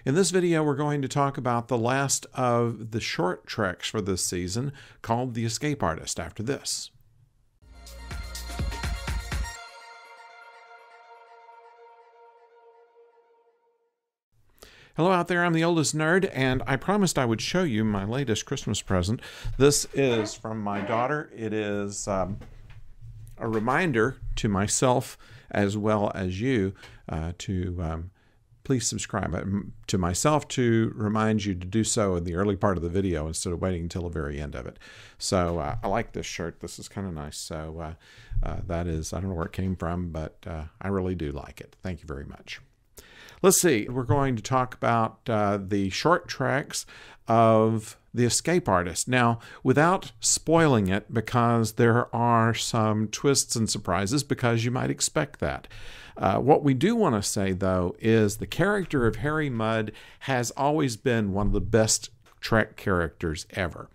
In this video, we're going to talk about the last of the short treks for this season, called The Escape Artist, after this. Hello out there, I'm the oldest nerd, and I promised I would show you my latest Christmas present. This is from my daughter. It is a reminder to myself as well as you to please subscribe. To myself, to remind you to do so in the early part of the video instead of waiting until the very end of it. So I like this shirt. This is kind of nice. So that is, I don't know where it came from, but I really do like it. Thank you very much. Let's see, we're going to talk about the short treks of The Escape Artist. Now, without spoiling it, because there are some twists and surprises, because you might expect that. What we do want to say, though, is the character of Harry Mudd has always been one of the best Trek characters ever.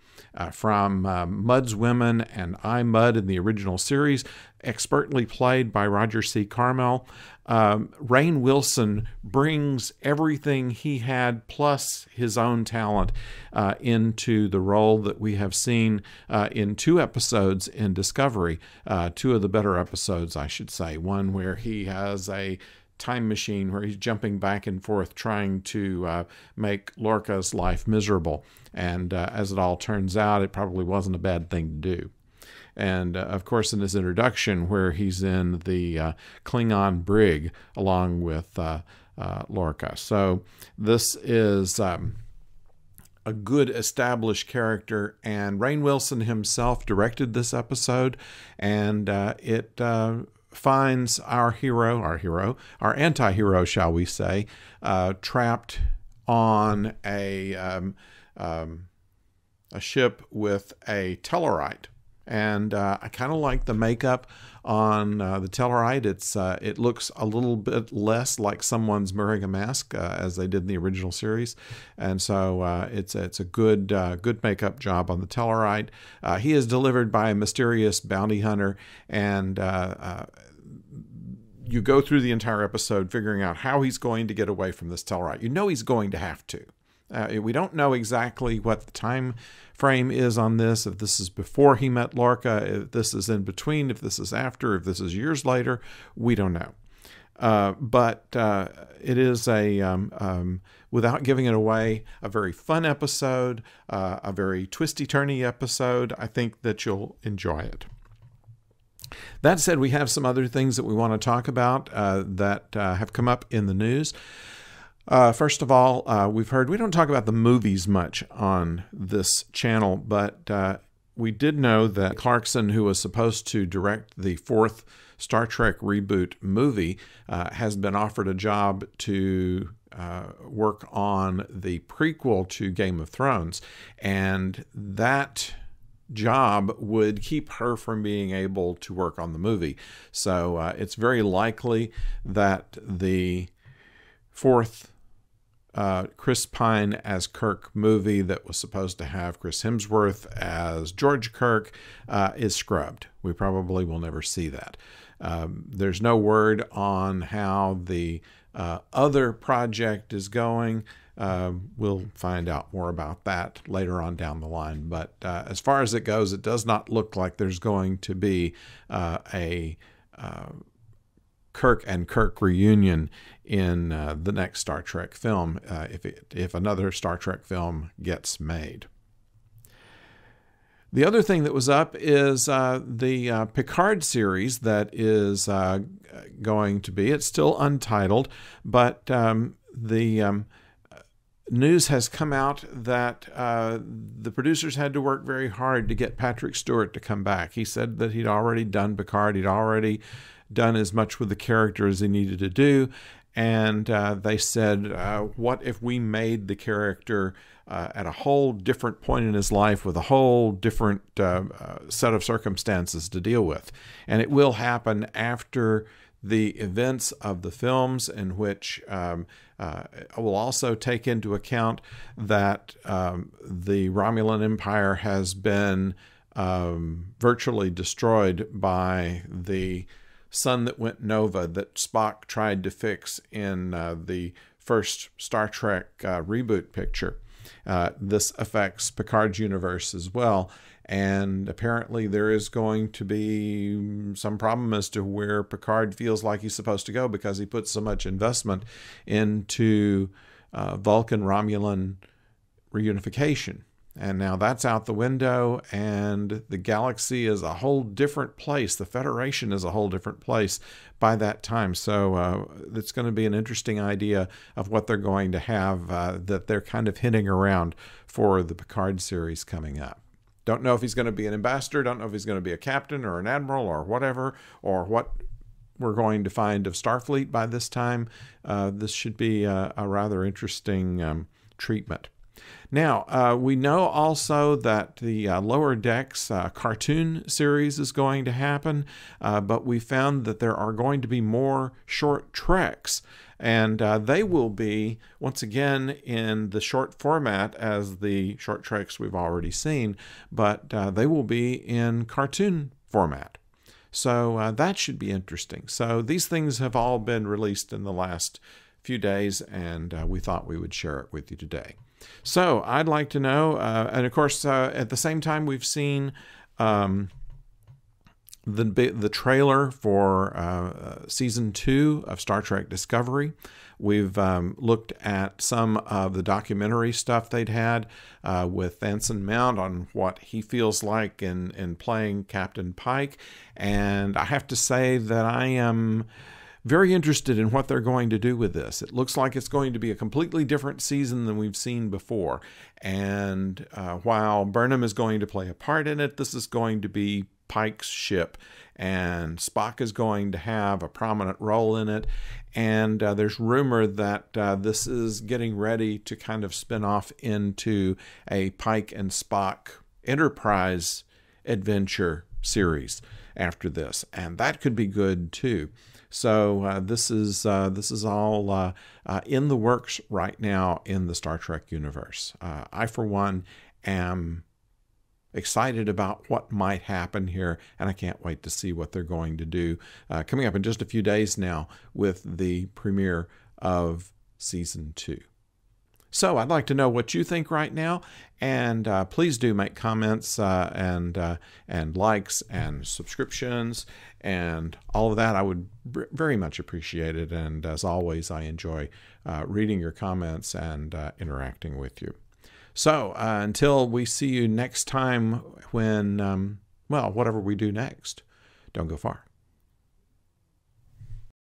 From Mudd's Women and I, Mudd in the original series, expertly played by Roger C. Carmel. Rainn Wilson brings everything he had plus his own talent into the role that we have seen in 2 episodes in Discovery. 2 of the better episodes, I should say. One where he has a time machine where he's jumping back and forth trying to make Lorca's life miserable. And as it all turns out, it probably wasn't a bad thing to do. And, of course, in his introduction, where he's in the Klingon brig along with Lorca. So this is a good established character, and Rainn Wilson himself directed this episode, and it finds our anti-hero, shall we say, trapped on a ship with a Tellarite. And I kind of like the makeup on the Tellarite. It looks a little bit less like someone's wearing a mask as they did in the original series, and so it's a good makeup job on the Tellarite. He is delivered by a mysterious bounty hunter, and you go through the entire episode figuring out how he's going to get away from this Tellarite. You know he's going to have to. We don't know exactly what the time frame is on this, if this is before he met Lorca, if this is in between, if this is after, if this is years later, we don't know. But it is without giving it away, a very fun episode, a very twisty-turny episode. I think that you'll enjoy it. That said, we have some other things that we want to talk about that have come up in the news. First of all, we don't talk about the movies much on this channel, but we did know that Clarkson, who was supposed to direct the 4th Star Trek reboot movie, has been offered a job to work on the prequel to Game of Thrones, and that job would keep her from being able to work on the movie. So it's very likely that the 4th Chris Pine as Kirk movie that was supposed to have Chris Hemsworth as George Kirk is scrubbed. We probably will never see that. There's no word on how the other project is going. We'll find out more about that later on down the line. But as far as it goes, it does not look like there's going to be a Kirk and Kirk reunion in the next Star Trek film, if another Star Trek film gets made. The other thing that was up is the Picard series that is going to be, it's still untitled, but the news has come out that the producers had to work very hard to get Patrick Stewart to come back. He said that he'd already done Picard, he'd already done as much with the character as he needed to do, and they said, what if we made the character at a whole different point in his life with a whole different set of circumstances to deal with? And it will happen after the events of the films, in which will also take into account that the Romulan Empire has been virtually destroyed by the sun that went nova that Spock tried to fix in the first Star Trek reboot picture. This affects Picard's universe as well. And apparently there is going to be some problem as to where Picard feels like he's supposed to go, because he puts so much investment into Vulcan-Romulan reunification. And now that's out the window, and the galaxy is a whole different place. The Federation is a whole different place by that time. So it's going to be an interesting idea of what they're going to have that they're kind of hinting around for the Picard series coming up. Don't know if he's going to be an ambassador, don't know if he's going to be a captain or an admiral or whatever, or what we're going to find of Starfleet by this time. This should be a rather interesting treatment. Now, we know also that the Lower Decks cartoon series is going to happen, but we found that there are going to be more short treks, and they will be, once again, in the short format as the short treks we've already seen, but they will be in cartoon format. So that should be interesting. So these things have all been released in the last few days, and we thought we would share it with you today. So I'd like to know, and of course, at the same time, we've seen the trailer for Season 2 of Star Trek Discovery. We've looked at some of the documentary stuff they'd had with Anson Mount on what he feels like in playing Captain Pike. And I have to say that I am very interested in what they're going to do with this. It looks like it's going to be a completely different season than we've seen before. And while Burnham is going to play a part in it, this is going to be Pike's ship, and Spock is going to have a prominent role in it. And there's rumor that this is getting ready to kind of spin off into a Pike and Spock Enterprise adventure series after this, and that could be good too. So this is all in the works right now in the Star Trek universe. I, for one, am excited about what might happen here, and I can't wait to see what they're going to do coming up in just a few days now with the premiere of Season 2. So I'd like to know what you think right now, and please do make comments and likes and subscriptions and all of that. I would very much appreciate it, and as always, I enjoy reading your comments and interacting with you. So until we see you next time when, well, whatever we do next, don't go far.